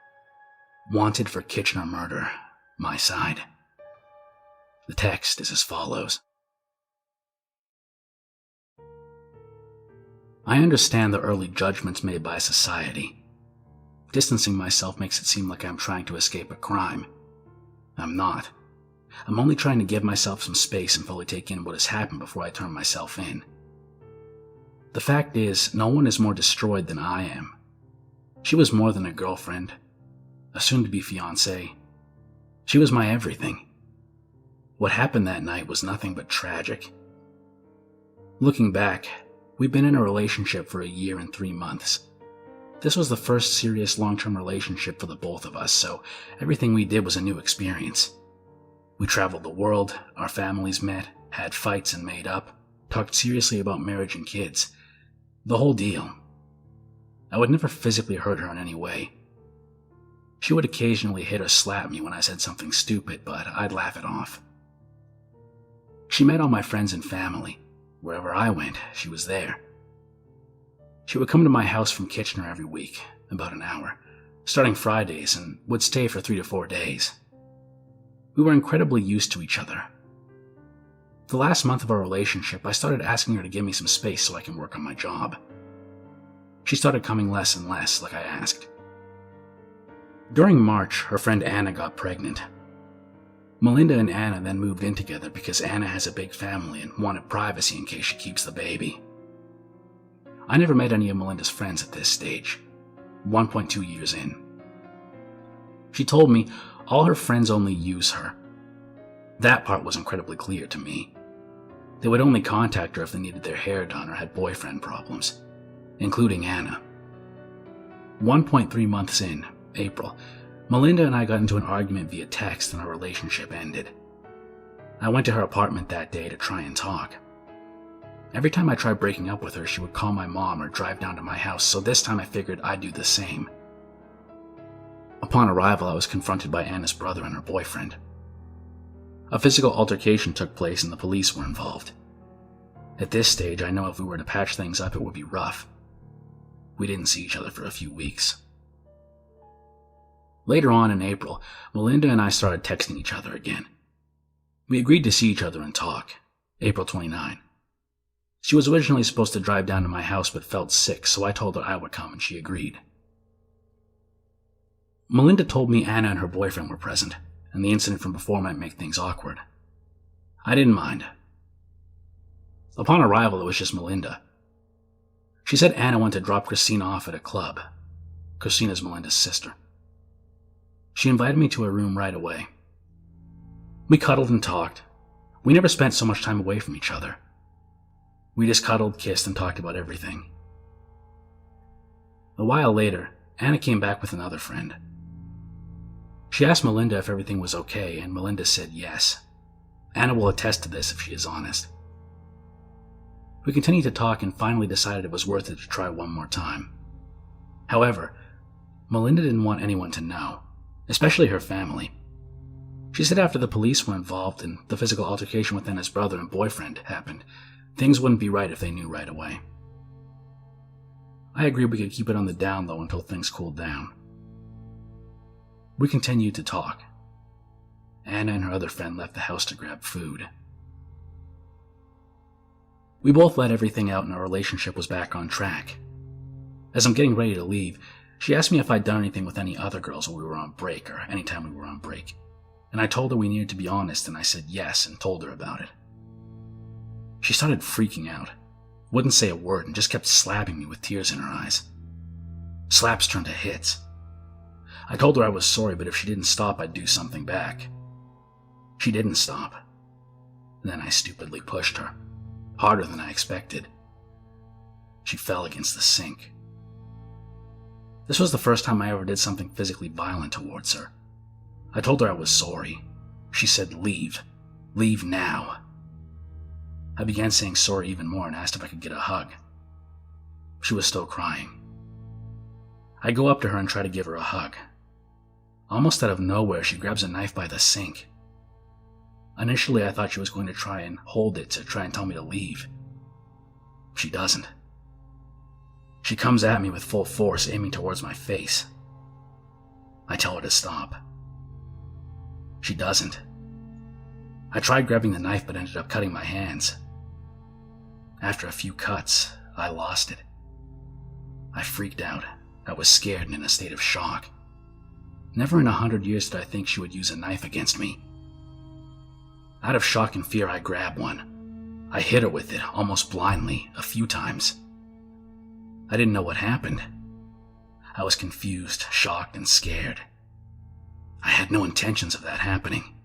"Wanted for Kitchener Murder, My Side." The text is as follows. I understand the early judgments made by society. Distancing myself makes it seem like I'm trying to escape a crime. I'm not. I'm only trying to give myself some space and fully take in what has happened before I turn myself in. The fact is, no one is more destroyed than I am. She was more than a girlfriend, a soon-to-be fiancée. She was my everything. What happened that night was nothing but tragic. Looking back, we've been in a relationship for 1 year and 3 months. This was the first serious long-term relationship for the both of us, so everything we did was a new experience. We traveled the world, our families met, had fights and made up, talked seriously about marriage and kids. The whole deal. I would never physically hurt her in any way. She would occasionally hit or slap me when I said something stupid, but I'd laugh it off. She met all my friends and family. Wherever I went, she was there. She would come to my house from Kitchener every week, about an hour, starting Fridays, and would stay for 3 to 4 days. We were incredibly used to each other. The last month of our relationship, I started asking her to give me some space so I can work on my job. She started coming less and less, like I asked. During March, her friend Anna got pregnant. Melinda and Anna then moved in together because Anna has a big family and wanted privacy in case she keeps the baby. I never met any of Melinda's friends at this stage, 1.2 years in. She told me all her friends only use her. That part was incredibly clear to me. They would only contact her if they needed their hair done or had boyfriend problems, including Anna. 1.3 months in, April, Melinda and I got into an argument via text and our relationship ended. I went to her apartment that day to try and talk. Every time I tried breaking up with her, she would call my mom or drive down to my house, so this time I figured I'd do the same. Upon arrival, I was confronted by Anna's brother and her boyfriend. A physical altercation took place and the police were involved. At this stage, I know if we were to patch things up, it would be rough. We didn't see each other for a few weeks. Later on in April, Melinda and I started texting each other again. We agreed to see each other and talk, April 29. She was originally supposed to drive down to my house but felt sick, so I told her I would come and she agreed. Melinda told me Anna and her boyfriend were present, and the incident from before might make things awkward. I didn't mind. Upon arrival, it was just Melinda. She said Anna went to drop Christina off at a club. Christina's Melinda's sister. She invited me to her room right away. We cuddled and talked. We never spent so much time away from each other. We just cuddled, kissed, and talked about everything. A while later, Anna came back with another friend. She asked Melinda if everything was okay, and Melinda said yes. Anna will attest to this if she is honest. We continued to talk and finally decided it was worth it to try one more time. However, Melinda didn't want anyone to know, especially her family. She said after the police were involved and the physical altercation with Anna's brother and boyfriend happened, things wouldn't be right if they knew right away. I agreed we could keep it on the down low until things cooled down. We continued to talk. Anna and her other friend left the house to grab food. We both let everything out and our relationship was back on track. As I'm getting ready to leave, she asked me if I'd done anything with any other girls while we were on break or anytime we were on break, and I told her we needed to be honest and I said yes and told her about it. She started freaking out, wouldn't say a word and just kept slapping me with tears in her eyes. Slaps turned to hits. I told her I was sorry, but if she didn't stop, I'd do something back. She didn't stop. Then I stupidly pushed her, harder than I expected. She fell against the sink. This was the first time I ever did something physically violent towards her. I told her I was sorry. She said, "Leave. Leave now." I began saying sorry even more and asked if I could get a hug. She was still crying. I go up to her and try to give her a hug. Almost out of nowhere, she grabs a knife by the sink. Initially, I thought she was going to try and hold it to try and tell me to leave. She doesn't. She comes at me with full force, aiming towards my face. I tell her to stop. She doesn't. I tried grabbing the knife but ended up cutting my hands. After a few cuts, I lost it. I freaked out. I was scared and in a state of shock. Never in 100 years did I think she would use a knife against me. Out of shock and fear, I grabbed one. I hit her with it, almost blindly, a few times. I didn't know what happened. I was confused, shocked, and scared. I had no intentions of that happening.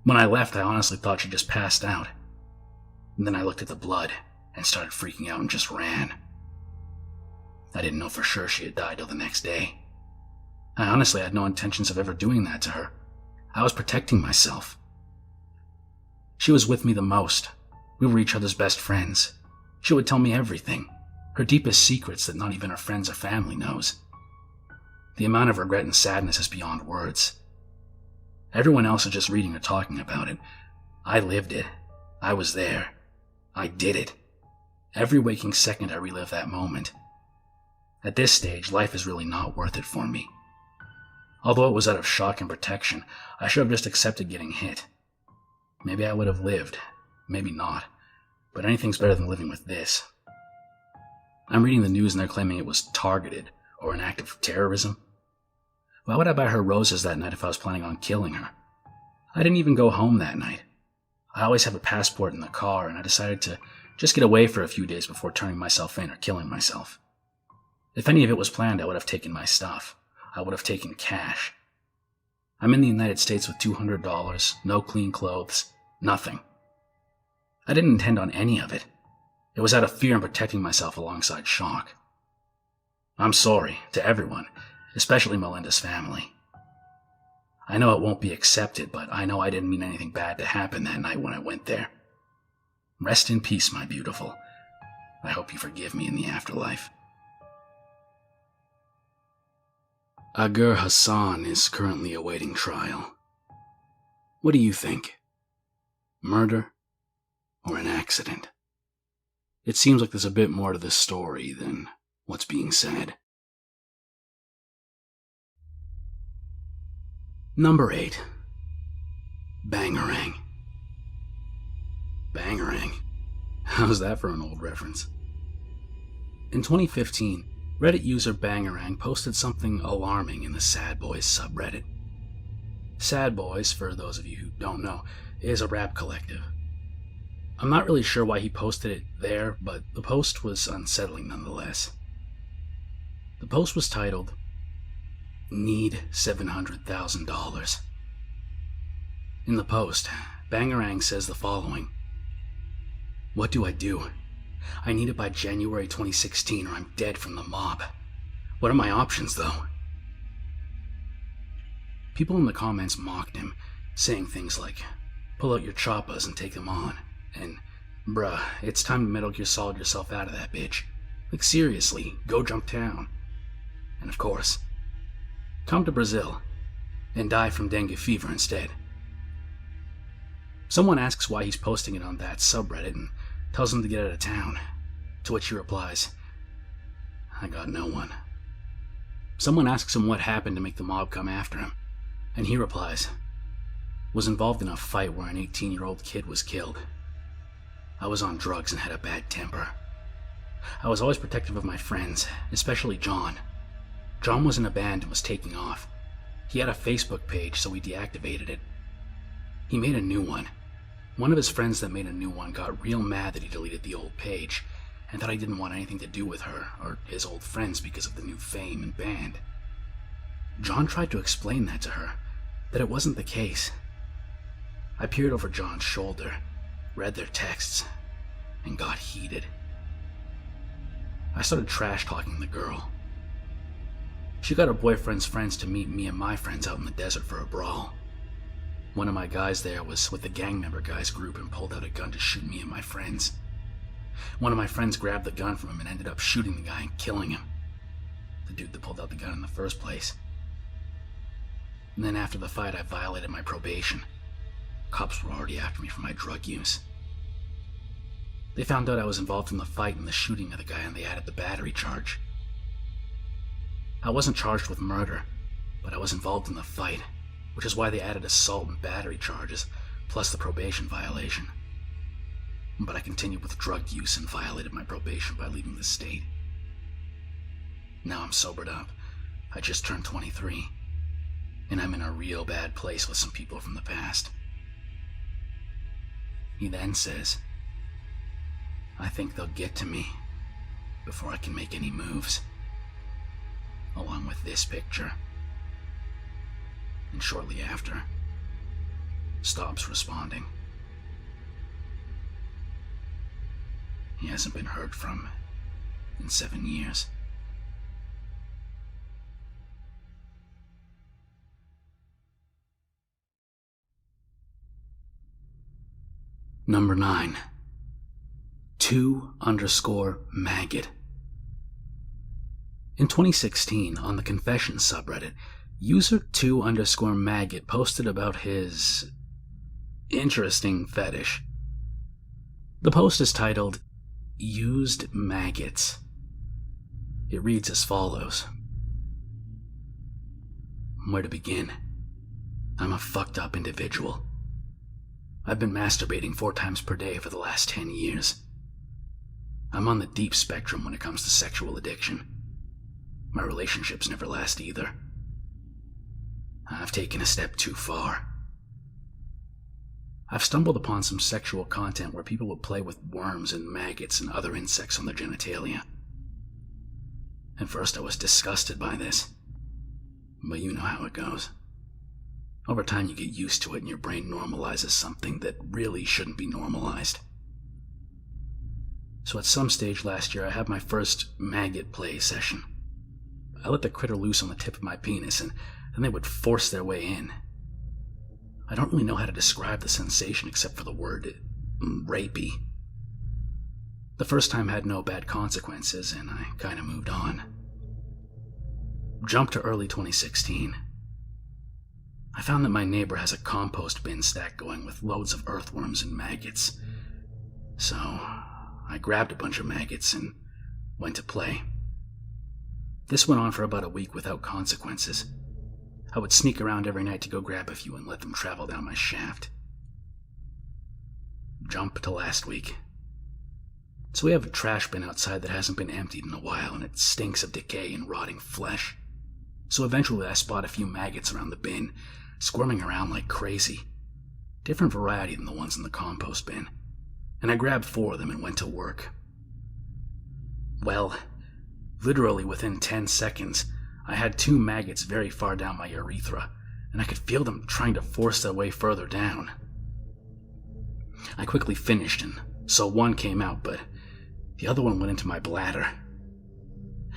When I left, I honestly thought she just passed out. And then I looked at the blood and started freaking out and just ran. I didn't know for sure she had died till the next day. I honestly had no intentions of ever doing that to her. I was protecting myself. She was with me the most. We were each other's best friends. She would tell me everything, her deepest secrets that not even her friends or family knows. The amount of regret and sadness is beyond words. Everyone else is just reading or talking about it. I lived it. I was there. I did it. Every waking second I relive that moment. At this stage, life is really not worth it for me. Although it was out of shock and protection, I should have just accepted getting hit. Maybe I would have lived, maybe not, but anything's better than living with this. I'm reading the news and they're claiming it was targeted or an act of terrorism. Why would I buy her roses that night if I was planning on killing her? I didn't even go home that night. I always have a passport in the car, and I decided to just get away for a few days before turning myself in or killing myself. If any of it was planned, I would have taken my stuff. I would have taken cash. I'm in the United States with $200, no clean clothes, nothing. I didn't intend on any of it. It was out of fear and protecting myself alongside shock. I'm sorry to everyone, especially Melinda's family. I know it won't be accepted, but I know I didn't mean anything bad to happen that night when I went there. Rest in peace, my beautiful. I hope you forgive me in the afterlife. Agur Hassan is currently awaiting trial. What do you think? Murder or an accident? It seems like there's a bit more to this story than what's being said. Number 8. Bangarang. Bangarang? How's that for an old reference? In 2015, Reddit user Bangarang posted something alarming in the Sad Boys subreddit. Sad Boys, for those of you who don't know, is a rap collective. I'm not really sure why he posted it there, but the post was unsettling nonetheless. The post was titled, "Need $700,000. In the post, Bangarang says the following: "What do I do? I need it by January 2016 or I'm dead from the mob. What are my options, though?" People in the comments mocked him, saying things like, "Pull out your choppas and take them on," and "Bruh, it's time to Metal Gear Solid yourself out of that bitch. Like seriously, go jump town." And of course, "Come to Brazil and die from dengue fever instead." Someone asks why he's posting it on that subreddit and tells him to get out of town, to which he replies, "I got no one." Someone asks him what happened to make the mob come after him, and he replies, "Was involved in a fight where an 18-year-old kid was killed. I was on drugs and had a bad temper. I was always protective of my friends, especially John. John was in a band and was taking off. He had a Facebook page, so we deactivated it. He made a new one. One of his friends that made a new one got real mad that he deleted the old page and thought I didn't want anything to do with her or his old friends because of the new fame and band. John tried to explain that to her, that it wasn't the case. I peered over John's shoulder, read their texts, and got heated. I started trash-talking the girl. She got her boyfriend's friends to meet me and my friends out in the desert for a brawl. One of my guys there was with the gang member guy's group and pulled out a gun to shoot me and my friends. One of my friends grabbed the gun from him and ended up shooting the guy and killing him. The dude that pulled out the gun in the first place. And then after the fight, I violated my probation. Cops were already after me for my drug use. They found out I was involved in the fight and the shooting of the guy, and they added the battery charge. I wasn't charged with murder, but I was involved in the fight, which is why they added assault and battery charges, plus the probation violation. But I continued with drug use and violated my probation by leaving the state. Now I'm sobered up. I just turned 23, and I'm in a real bad place with some people from the past. He then says, "I think they'll get to me, before I can make any moves. Along with this picture. And shortly after, stops responding. He hasn't been heard from in 7 years. Number 9. 2_maggot. In 2016, on the Confessions subreddit, user 2_maggot posted about his interesting fetish. The post is titled, Used Maggots. It reads as follows. Where to begin? I'm a fucked up individual. I've been masturbating 4 times per day for the last 10 years. I'm on the deep spectrum when it comes to sexual addiction. My relationships never last either. I've taken a step too far. I've stumbled upon some sexual content where people would play with worms and maggots and other insects on their genitalia. At first I was disgusted by this, but you know how it goes. Over time you get used to it and your brain normalizes something that really shouldn't be normalized. So at some stage last year I had my first maggot play session. I let the critter loose on the tip of my penis and then they would force their way in. I don't really know how to describe the sensation except for the word rapey. The first time had no bad consequences and I kinda moved on. Jump to early 2016. I found that my neighbor has a compost bin stack going with loads of earthworms and maggots. So I grabbed a bunch of maggots and went to play. This went on for about a week without consequences. I would sneak around every night to go grab a few and let them travel down my shaft. Jump to last week. So we have a trash bin outside that hasn't been emptied in a while and it stinks of decay and rotting flesh. So eventually I spot a few maggots around the bin, squirming around like crazy. Different variety than the ones in the compost bin. And I grabbed 4 of them and went to work. Well, literally within 10 seconds, I had 2 maggots very far down my urethra, and I could feel them trying to force their way further down. I quickly finished, and so one came out, but the other one went into my bladder.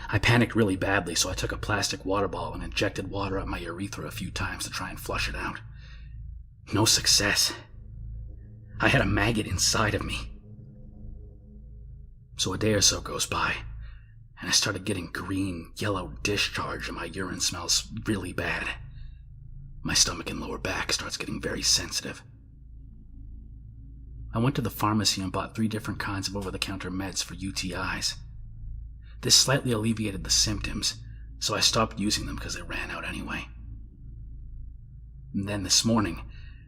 I panicked really badly, so I took a plastic water bottle and injected water up my urethra a few times to try and flush it out. No success. I had a maggot inside of me. So a day or so goes by, and I started getting green, yellow discharge and my urine smells really bad. My stomach and lower back starts getting very sensitive. I went to the pharmacy and bought 3 different kinds of over-the-counter meds for UTIs. This slightly alleviated the symptoms, so I stopped using them because they ran out anyway. And then this morning,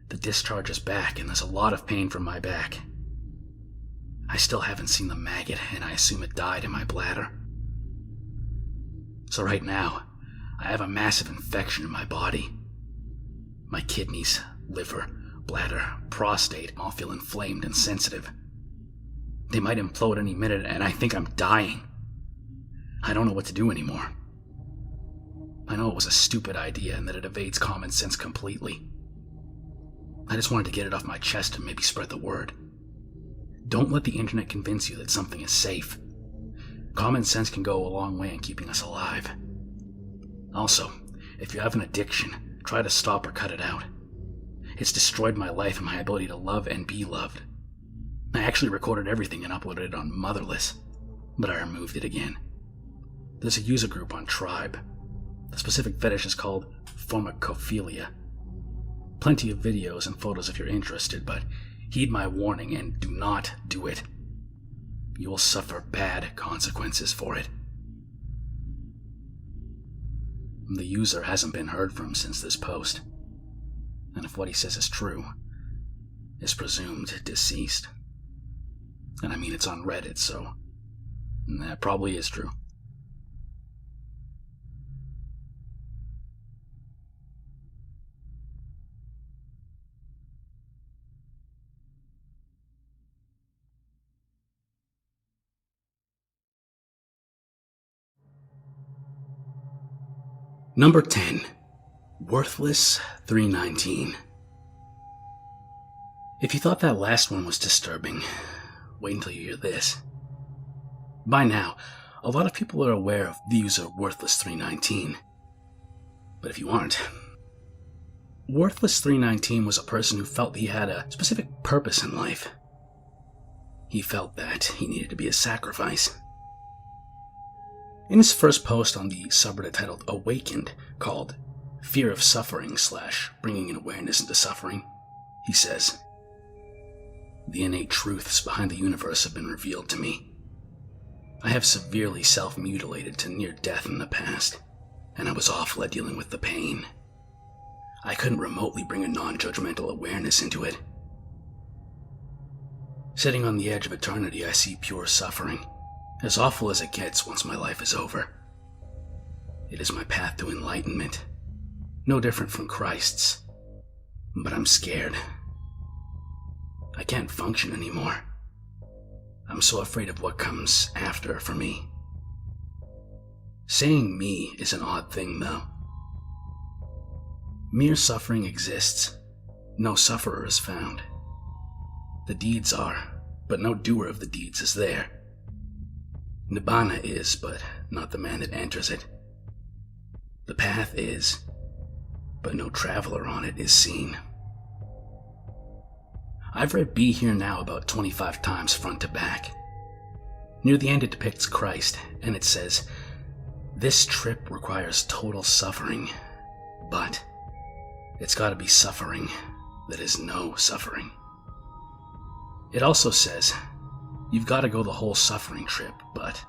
the discharge is back and there's a lot of pain from my back. I still haven't seen the maggot and I assume it died in my bladder. So right now, I have a massive infection in my body. My kidneys, liver, bladder, prostate all feel inflamed and sensitive. They might implode any minute and I think I'm dying. I don't know what to do anymore. I know it was a stupid idea and that it evades common sense completely. I just wanted to get it off my chest and maybe spread the word. Don't let the internet convince you that something is safe. Common sense can go a long way in keeping us alive. Also, if you have an addiction, try to stop or cut it out. It's destroyed my life and my ability to love and be loved. I actually recorded everything and uploaded it on Motherless, but I removed it again. There's a user group on Tribe. The specific fetish is called pharmacophilia. Plenty of videos and photos if you're interested, but heed my warning and do not do it. You will suffer bad consequences for it. The user hasn't been heard from since this post, and if what he says is true, is presumed deceased. And I mean, it's on Reddit, so that probably is true. Number 10. Worthless 319. If you thought that last one was disturbing, wait until you hear this. By now, a lot of people are aware of the user Worthless 319. But if you aren't, Worthless 319 was a person who felt he had a specific purpose in life. He felt that he needed to be a sacrifice. In his first post on the subreddit titled Awakened, called Fear of Suffering / Bringing an Awareness into Suffering, he says, "The innate truths behind the universe have been revealed to me. I have severely self-mutilated to near death in the past, and I was awful at dealing with the pain. I couldn't remotely bring a non-judgmental awareness into it. Sitting on the edge of eternity, I see pure suffering, as awful as it gets once my life is over. It is my path to enlightenment, no different from Christ's, but I'm scared. I can't function anymore. I'm so afraid of what comes after for me." Saying me is an odd thing, though. Mere suffering exists. No sufferer is found. The deeds are, but no doer of the deeds is there. Nibbana is, but not the man that enters it. The path is, but no traveler on it is seen. I've read Be Here Now about 25 times front to back. Near the end it depicts Christ, and it says, "This trip requires total suffering, but it's gotta be suffering that is no suffering." It also says, "You've gotta go the whole suffering trip, but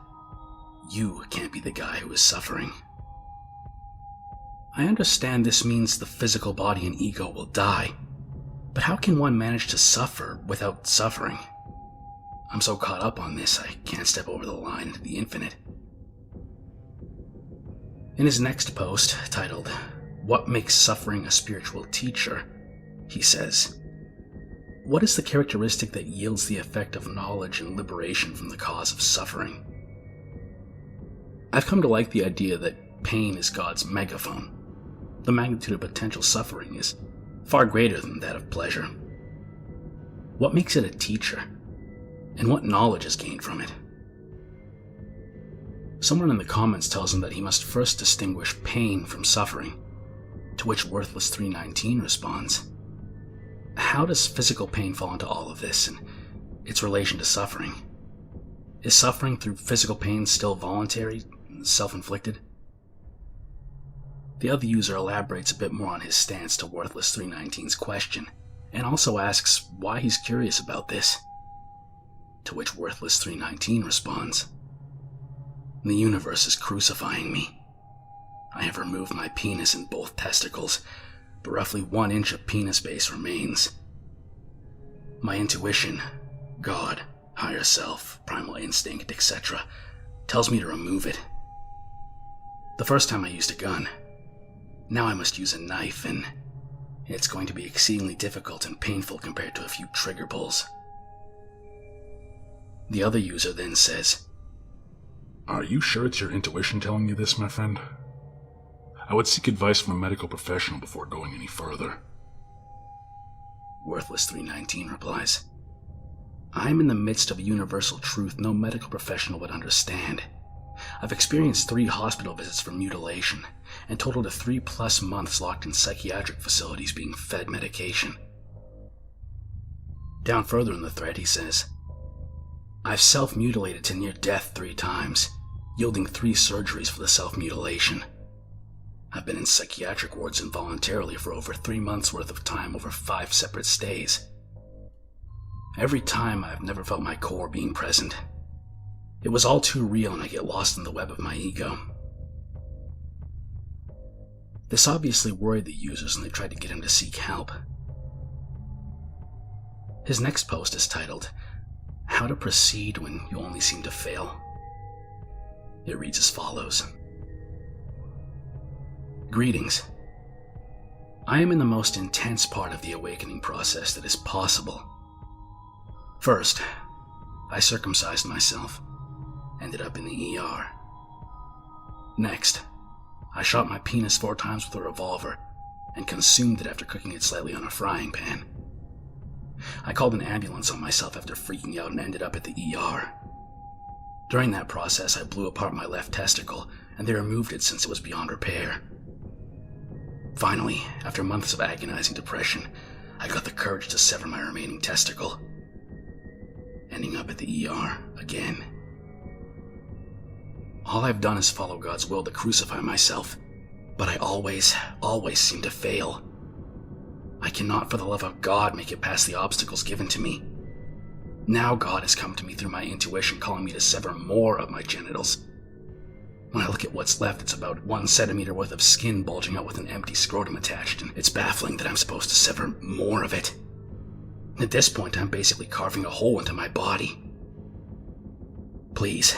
you can't be the guy who is suffering." I understand this means the physical body and ego will die, but how can one manage to suffer without suffering? I'm so caught up on this, I can't step over the line into the infinite. In his next post, titled, "What Makes Suffering a Spiritual Teacher?" he says, "What is the characteristic that yields the effect of knowledge and liberation from the cause of suffering?" I've come to like the idea that pain is God's megaphone. The magnitude of potential suffering is far greater than that of pleasure. What makes it a teacher? And what knowledge is gained from it? Someone in the comments tells him that he must first distinguish pain from suffering, to which Worthless 319 responds, "How does physical pain fall into all of this and its relation to suffering? Is suffering through physical pain still voluntary, self-inflicted?" The other user elaborates a bit more on his stance to Worthless 319's question, and also asks why he's curious about this. To which Worthless 319 responds, "The universe is crucifying me. I have removed my penis and both testicles, but roughly 1 inch of penis base remains. My intuition, God, higher self, primal instinct, etc., tells me to remove it. The first time I used a gun. Now I must use a knife, and it's going to be exceedingly difficult and painful compared to a few trigger pulls." The other user then says, "Are you sure it's your intuition telling you this, my friend? I would seek advice from a medical professional before going any further." Worthless 319 replies, "I am in the midst of a universal truth no medical professional would understand. I've experienced 3 hospital visits for mutilation, and totaled to 3+ months locked in psychiatric facilities being fed medication." Down further in the thread he says, "I've self-mutilated to near death 3 times, yielding 3 surgeries for the self-mutilation. I've been in psychiatric wards involuntarily for over 3 months worth of time over 5 separate stays. Every time I've never felt my core being present. It was all too real and I get lost in the web of my ego." This obviously worried the users and they tried to get him to seek help. His next post is titled, "How to Proceed When You Only Seem to Fail." It reads as follows. "Greetings. I am in the most intense part of the awakening process that is possible. First, I circumcised myself, ended up in the ER. Next, I shot my penis 4 times with a revolver and consumed it after cooking it slightly on a frying pan. I called an ambulance on myself after freaking out and ended up at the ER. During that process, I blew apart my left testicle, and they removed it since it was beyond repair. Finally, after months of agonizing depression, I got the courage to sever my remaining testicle, ending up at the ER again. All I've done is follow God's will to crucify myself, but I always seem to fail. I cannot, for the love of God, make it past the obstacles given to me. Now God has come to me through my intuition, calling me to sever more of my genitals. When I look at what's left, it's about 1 centimeter worth of skin bulging out with an empty scrotum attached, and it's baffling that I'm supposed to sever more of it. At this point, I'm basically carving a hole into my body. Please.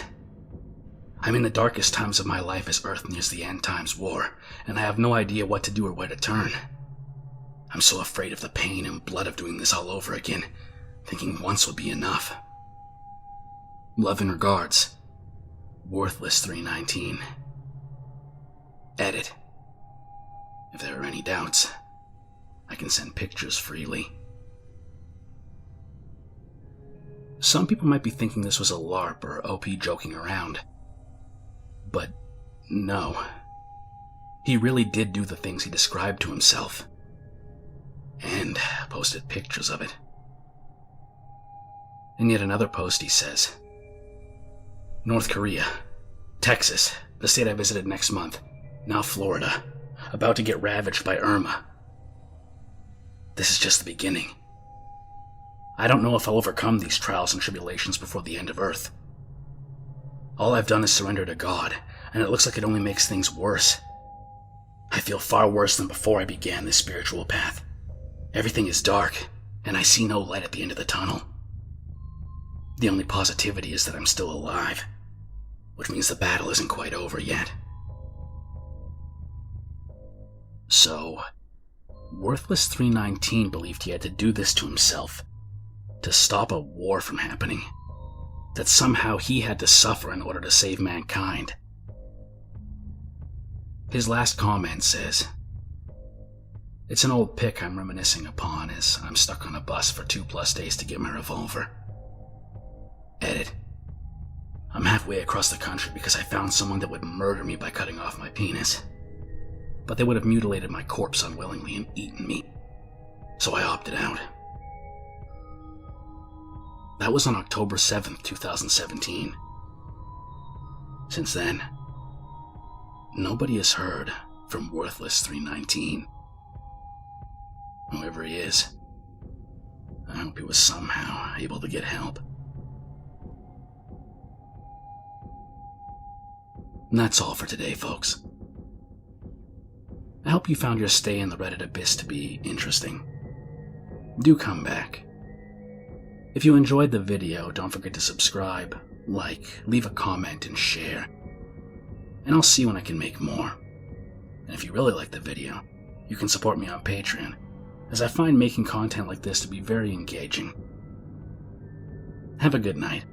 I'm in the darkest times of my life as Earth nears the end times war, and I have no idea what to do or where to turn. I'm so afraid of the pain and blood of doing this all over again, thinking once would be enough. Love and regards, Worthless 319. Edit. If there are any doubts, I can send pictures freely. Some people might be thinking this was a LARP or OP joking around. But no. He really did do the things he described to himself. And posted pictures of it. In yet another post he says, North Korea, Texas, the state I visited next month, now Florida, about to get ravaged by Irma. This is just the beginning. I don't know if I'll overcome these trials and tribulations before the end of Earth. All I've done is surrender to God, and it looks like it only makes things worse. I feel far worse than before I began this spiritual path. Everything is dark, and I see no light at the end of the tunnel. The only positivity is that I'm still alive, which means the battle isn't quite over yet. So, Worthless 319 believed he had to do this to himself, to stop a war from happening, that somehow he had to suffer in order to save mankind. His last comment says, It's an old pic I'm reminiscing upon as I'm stuck on a bus for 2+ days to get my revolver. Edit. I'm halfway across the country because I found someone that would murder me by cutting off my penis. But they would have mutilated my corpse unwillingly and eaten me. So I opted out. That was on October 7th, 2017. Since then, nobody has heard from Worthless 319. Whoever he is, I hope he was somehow able to get help. And that's all for today, folks. I hope you found your stay in the Reddit abyss to be interesting. Do come back. If you enjoyed the video, don't forget to subscribe, like, leave a comment, and share. And I'll see when I can make more. And if you really like the video, you can support me on Patreon, as I find making content like this to be very engaging. Have a good night.